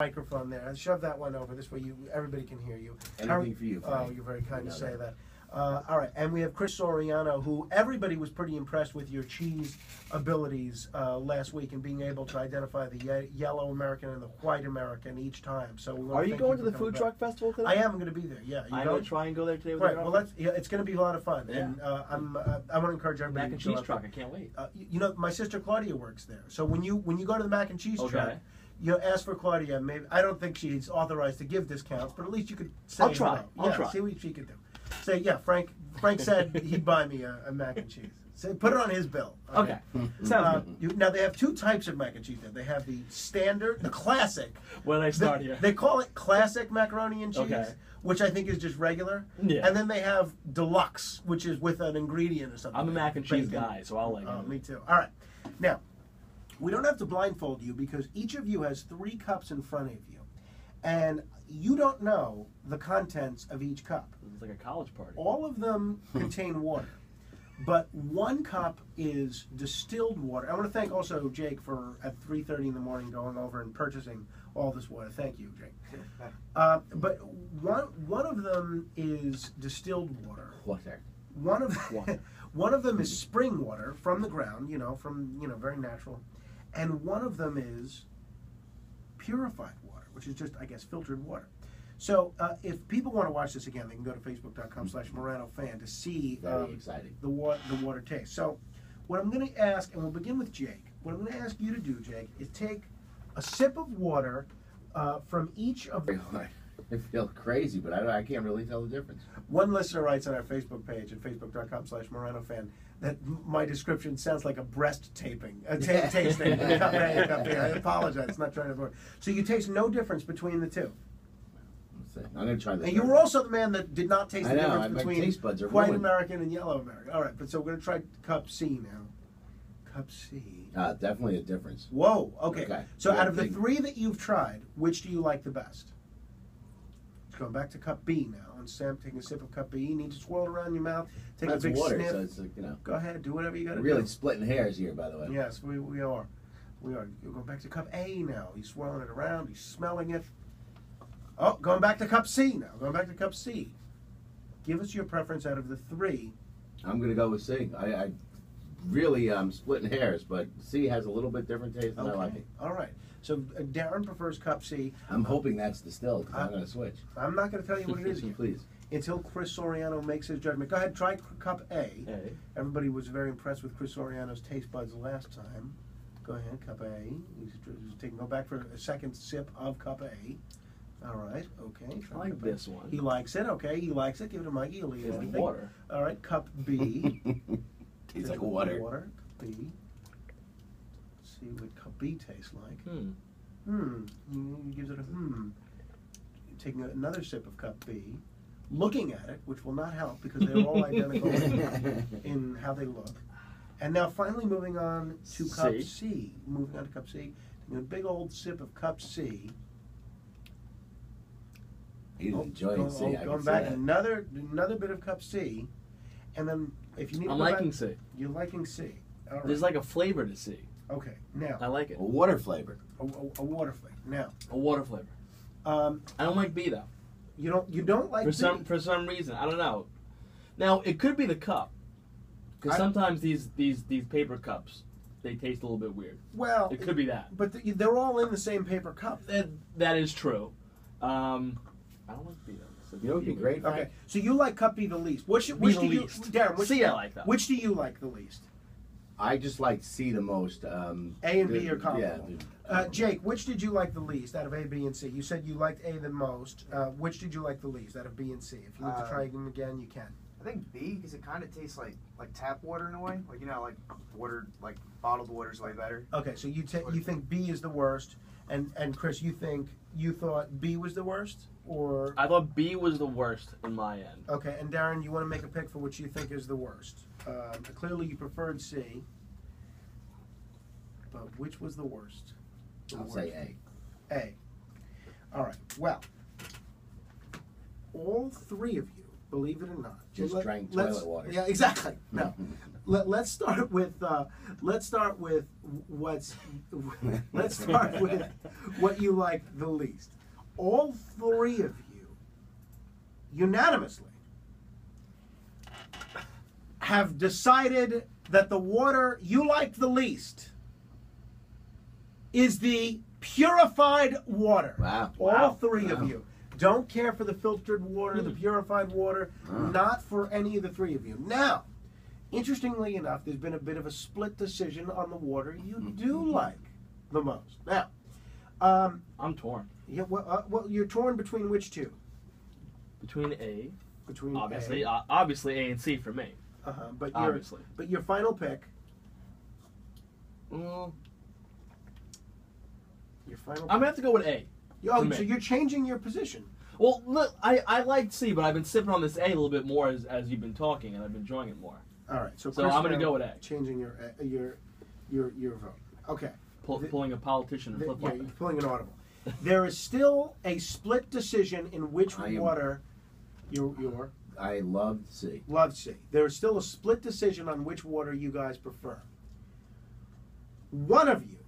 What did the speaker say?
microphone there. Shove that one over. This way everybody can hear you. Anything for you, Frank. Oh, you're very kind to say that. All right, and we have Chris Soriano, who everybody was pretty impressed with your cheese abilities last week and being able to identify the yellow American and the white American each time. So we are you going to the food truck festival today? I am going to be there. Yeah, I'm going to try and go there today. With right. Well, it's going to be a lot of fun, yeah. and I want to encourage everybody. Mac and cheese truck. I can't wait. You know, my sister Claudia works there, so when you go to the mac and cheese truck. You ask for Claudia. Maybe I don't think she's authorized to give discounts, but at least you could say. I'll try. No. I'll try. See what she could do. Say, yeah, Frank said he'd buy me a mac and cheese. Say, put it on his bill. Okay. Sounds good. Now they have two types of mac and cheese. There, they have the standard, the classic. When I start here, they call it classic macaroni and cheese, which I think is just regular. Yeah. And then they have deluxe, which is with an ingredient or something. I'm a mac and cheese guy, so I'll like it. Oh, me too. All right, now. We don't have to blindfold you because each of you has 3 cups in front of you. And you don't know the contents of each cup. It's like a college party. All of them contain water. But 1 cup is distilled water. I want to thank also Jake for, at 3:30 in the morning, going over and purchasing all this water. Thank you, Jake. But one of them is distilled water. Water. One of them is spring water from the ground, very natural. And one of them is purified water, which is just, I guess, filtered water. So if people want to watch this again, they can go to facebook.com/MoranoFan to see the water taste. So what I'm going to ask, and we'll begin with Jake, what I'm going to ask you to do, Jake, is take a sip of water from each of the... I feel crazy, but I can't really tell the difference. One listener writes on our Facebook page at facebook.com/MoranoFan that my description sounds like a breast taping, tasting. I apologize, it's not trying to avoid. So you taste no difference between the two. I'm going to try this. And you were also the man that did not taste the difference between taste buds are white ruined. American and yellow American. All right, but so we're going to try cup C now. Cup C. Definitely a difference. Whoa, okay. So out of the 3 that you've tried, which do you like the best? Going back to cup B now, and Sam taking a sip of cup B. You need to swirl it around your mouth. Take a big water, sniff. so it's Go ahead, do whatever you got to do. Really splitting hairs here, by the way. Yes, we are. We are. You're going back to cup A now. He's swirling it around. He's smelling it. Oh, going back to cup C now. Going back to cup C. Give us your preference out of the 3. I'm going to go with C. I really splitting hairs, but C has a little bit different taste, and I like it. All right. So Darren prefers cup C. I'm hoping that's distilled, because I'm going to switch. I'm not going to tell you what it is yet. Please. Until Chris Soriano makes his judgment. Go ahead, try cup A. Everybody was very impressed with Chris Soriano's taste buds last time. Go ahead, cup A. Go back for a second sip of cup A. All right, okay. I like this one. He likes it, okay. He likes it. Give it to Mikey. He'll eat anything. Water. All right, cup B. Tastes like water. Cup B. Let's see what cup B tastes like. He gives it a Taking another sip of cup B. Looking at it, which will not help because they're all identical in how they look. And now finally moving on to cup C. Moving on to cup C. Taking a big old sip of cup C. He's enjoying C. Going back another bit of cup C, and then if you need, I'm liking C. You're liking C. All right. There's like a flavor to C. Okay, now I like it. A water flavor. A water flavor. Now a water flavor. I don't like B though. You don't like B? For some reason. I don't know. Now it could be the cup, because sometimes these paper cups they taste a little bit weird. Well, it could be that. But they're all in the same paper cup. That is true. I don't like B though. So you know what would be great? Okay, so you like cup B the least. Which do you, Darren? C I like that. Which do you like the least? I just like C the most. A and B are comparable. Yeah. Jake, which did you like the least out of A, B, and C? You said you liked A the most. Which did you like the least out of B and C? If you need to try them again, you can. I think B, because it kind of tastes like tap water in a way. Like, like water, like bottled water is way better. Okay, so you think B is the worst, and Chris, you thought B was the worst, or I thought B was the worst in my end. Okay, and Darren, you want to make a pick for which you think is the worst. Clearly, you preferred C, but which was the worst? I'll say A. A. All right. Well, all 3 of you Believe it or not. Just drank let's- toilet water. Yeah, exactly. No. Let's start with let's start with what's let's start with what you like the least. All three of you unanimously have decided that the water you like the least is the purified water. Wow. All Wow. three Wow. of you don't care for the filtered water, the purified water, not for any of the three of you. Now, interestingly enough, there's been a bit of a split decision on the water you do like the most. Now, I'm torn yeah, well, you're torn between which two? between A, Between obviously, A, obviously A and C for me. but obviously. your final pick. Mm, Your final. I'm gonna have to go with A. Oh, for me. so you're changing your position. Well, look, I liked C, but I've been sipping on this A a little bit more as you've been talking, and I've been enjoying it more. All right, so So Chris I'm gonna now go with A. Changing your vote. Okay. Pulling a politician and flip Yeah, flopping. you're pulling an audible. There is still a split decision in which I am- water your I loved C. love see. There is still a split decision on which water you guys prefer. One of you